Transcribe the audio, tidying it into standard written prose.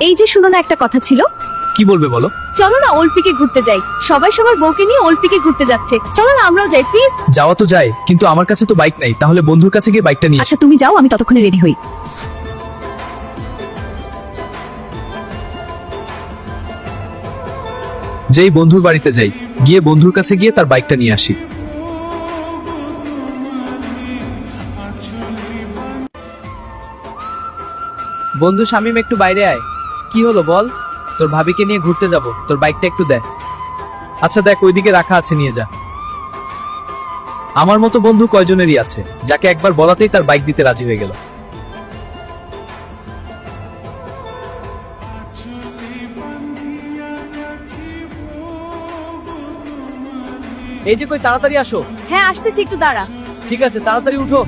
এই যে শুনো না, একটা কথা ছিল। কি বলবে বলো। চলো না ওল্ড পিকে ঘুরতে যাই, সবাই সবার বউকে নিয়ে ওল্ড পিকে ঘুরতে যাচ্ছে, চলো না আমরাও যাই প্লিজ। যাওয়া তো যায়, কিন্তু আমার কাছে তো বাইক নাই, তাহলে বন্ধুর কাছে গিয়ে বাইকটা নিয়ে আচ্ছা তুমি যাও, আমি ততক্ষণে রেডি হই। যেই বন্ধুর বাড়িতে যাই, গিয়ে বন্ধুর কাছে গিয়ে তার বাইকটা নিয়ে আসি। বন্ধু শামিম, একটু বাইরে আয়। কি হলো বল। তোর ভাবিকে নিয়ে ঘুরতে যাব, তোর বাইকটা একটু দে। আচ্ছা দেখ, ওইদিকে রাখা আছে, নিয়ে যা। আমার মতো বন্ধু কয়জনেরই আছে, যাকে একবার বলাতেই তার বাইক দিতে রাজি হয়ে গেল। এই যে, কই তাড়াতাড়ি আসো। হ্যাঁ আসতেছি, একটু দাঁড়া। ঠিক আছে, তাড়াতাড়ি উঠো।